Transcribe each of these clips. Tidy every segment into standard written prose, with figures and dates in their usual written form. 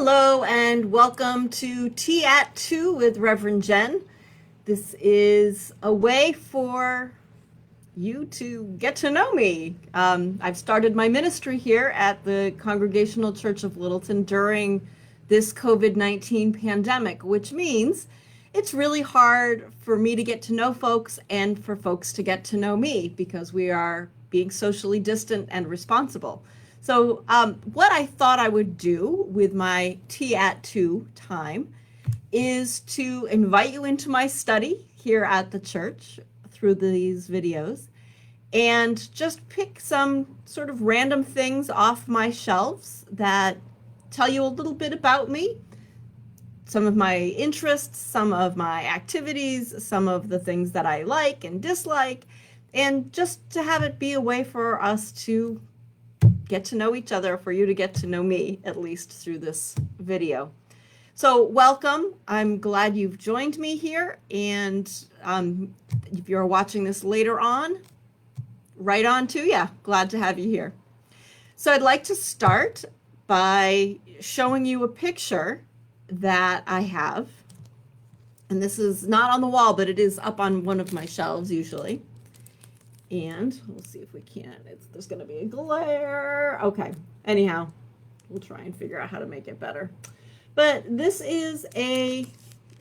Hello and welcome to Tea at 2 with Rev Jen. This is a way for you to get to know me. I've started my ministry here at the Congregational Church of Littleton during this COVID-19 pandemic, which means it's really hard for me to get to know folks and for folks to get to know me because we are being socially distant and responsible. So what I thought I would do with my Tea at 2 time is to invite you into my study here at the church through these videos and just pick some sort of random things off my shelves that tell you a little bit about me, some of my interests, some of my activities, some of the things that I like and dislike, and just to have it be a way for us to get to know each other, for you to get to know me, at least through this video. So welcome. I'm glad you've joined me here. And if you're watching this later on, right on to you. Glad to have you here. So I'd like to start by showing you a picture that I have. And this is not on the wall, but it is up on one of my shelves usually. And we'll see if we can. There's going to be a glare. Okay. Anyhow, we'll try and figure out how to make it better. But this is a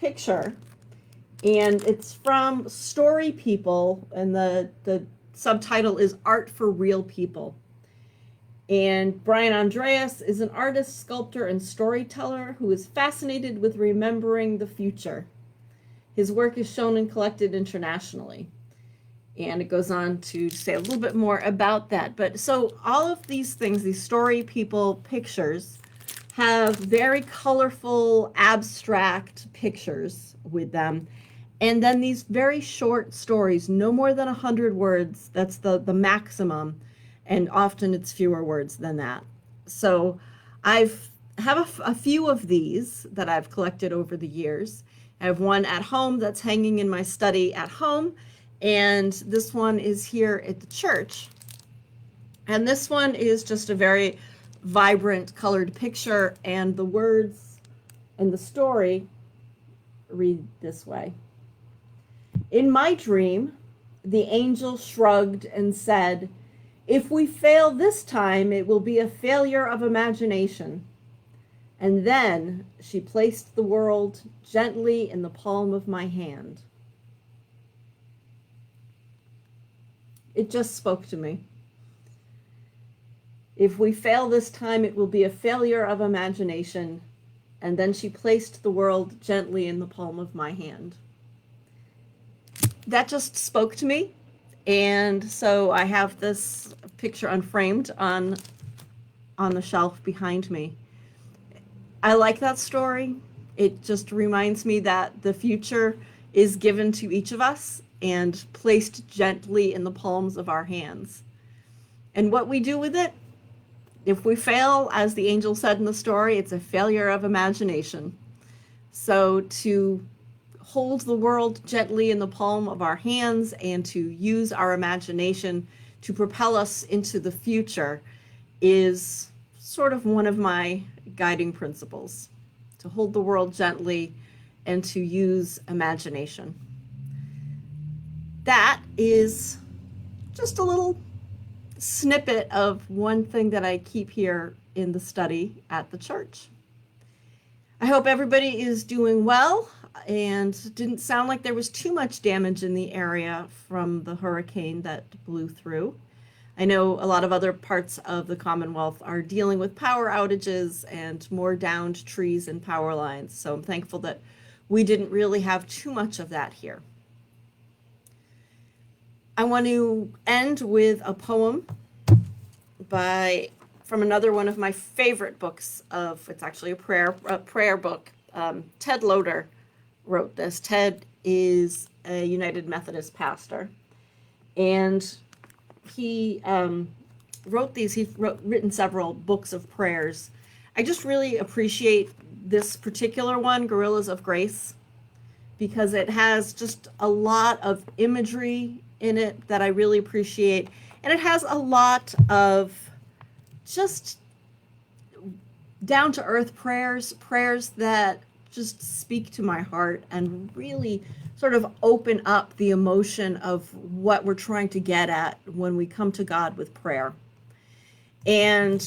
picture, and it's from Story People, and the subtitle is Art for Real People. And Brian Andreas is an artist, sculptor, and storyteller who is fascinated with remembering the future. His work is shown and collected internationally. And it goes on to say a little bit more about that. But so all of these things, these Story People pictures, have very colorful, abstract pictures with them. And then these very short stories, no more than 100 words. That's the maximum. And often it's fewer words than that. So I have a few of these that I've collected over the years. I have one at home that's hanging in my study at home. And this one is here at the church. And this one is just a very vibrant colored picture, and the words and the story read this way. In my dream, the angel shrugged and said, "If we fail this time, it will be a failure of imagination." And then she placed the world gently in the palm of my hand. It just spoke to me. If we fail this time, it will be a failure of imagination. And then she placed the world gently in the palm of my hand. That just spoke to me. And so I have this picture unframed on the shelf behind me. I like that story. It just reminds me that the future is given to each of us and placed gently in the palms of our hands. And what we do with it, if we fail, as the angel said in the story, it's a failure of imagination. So to hold the world gently in the palm of our hands and to use our imagination to propel us into the future is sort of one of my guiding principles, to hold the world gently and to use imagination. That is just a little snippet of one thing that I keep here in the study at the church. I hope everybody is doing well, and didn't sound like there was too much damage in the area from the hurricane that blew through. I know a lot of other parts of the Commonwealth are dealing with power outages and more downed trees and power lines, so I'm thankful that we didn't really have too much of that here. I want to end with a poem from another one of my favorite books it's actually a prayer book. Ted Loder wrote this. Ted is a United Methodist pastor, and he wrote these. He's written several books of prayers. I just really appreciate this particular one, Gorillas of Grace, because it has just a lot of imagery in it that I really appreciate. And it has a lot of just down to earth prayers, prayers that just speak to my heart and really sort of open up the emotion of what we're trying to get at when we come to God with prayer. And,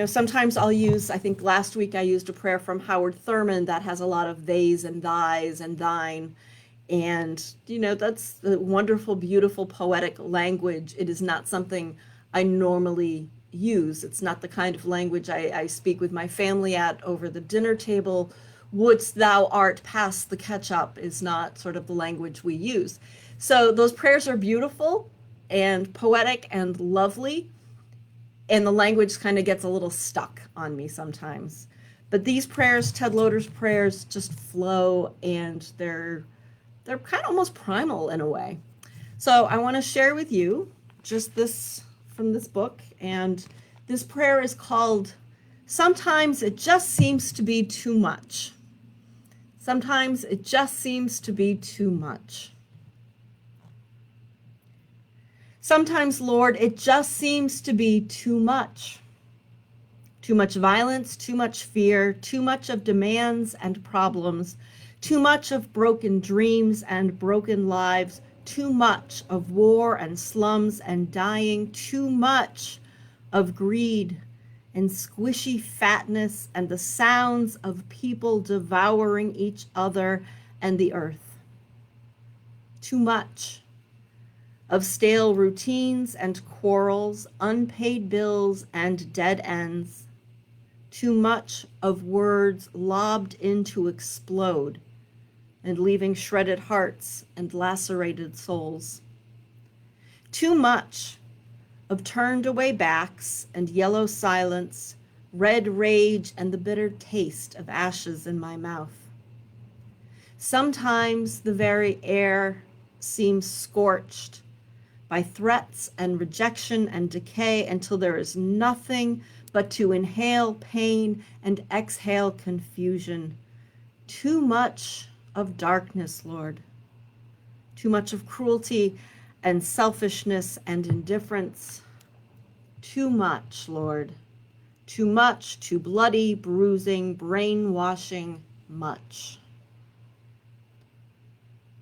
sometimes I'll use, I think last week I used a prayer from Howard Thurman that has a lot of theys and thys and thine. And, that's the wonderful, beautiful, poetic language. It is not something I normally use. It's not the kind of language I speak with my family at over the dinner table. Wouldst thou art pass the ketchup is not sort of the language we use. So those prayers are beautiful and poetic and lovely. And the language kind of gets a little stuck on me sometimes. But these prayers, Ted Loder's prayers, just flow, and they're kind of almost primal in a way. So I want to share with you just this from this book. And this prayer is called, Sometimes It Just Seems to Be Too Much. Sometimes it just seems to be too much. Sometimes, Lord, it just seems to be too much. Too much violence, too much fear, too much of demands and problems, too much of broken dreams and broken lives, too much of war and slums and dying, too much of greed and squishy fatness and the sounds of people devouring each other and the earth. Too much of stale routines and quarrels, unpaid bills and dead ends. Too much of words lobbed in to explode and leaving shredded hearts and lacerated souls. Too much of turned away backs and yellow silence, red rage and the bitter taste of ashes in my mouth. Sometimes the very air seems scorched by threats and rejection and decay until there is nothing but to inhale pain and exhale confusion. Too much of darkness, Lord. Too much of cruelty and selfishness and indifference. Too much, Lord. Too much, too bloody, bruising, brainwashing, much.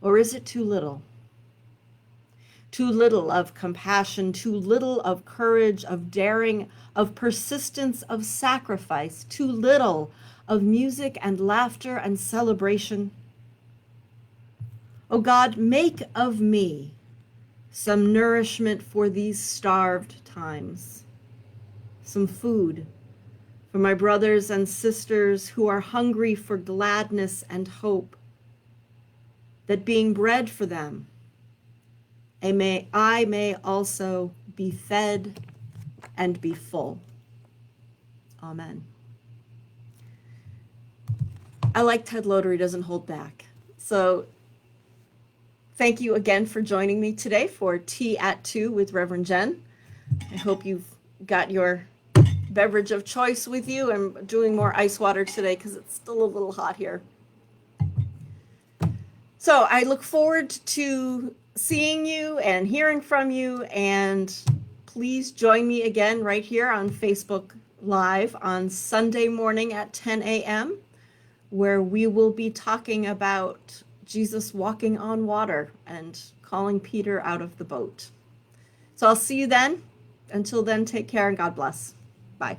Or is it too little? Too little of compassion, too little of courage, of daring, of persistence, of sacrifice, too little of music and laughter and celebration. O God, make of me some nourishment for these starved times, some food for my brothers and sisters who are hungry for gladness and hope, that being bread for them, I may also be fed and be full. Amen. I like Ted Loder, he doesn't hold back. So thank you again for joining me today for Tea at 2 with Reverend Jen. I hope you've got your beverage of choice with you. I'm doing more ice water today because it's still a little hot here. So I look forward to seeing you and hearing from you, and please join me again right here on Facebook Live on Sunday morning at 10 a.m., where we will be talking about Jesus walking on water and calling Peter out of the boat. So I'll see you then. Until then, take care and God bless. Bye.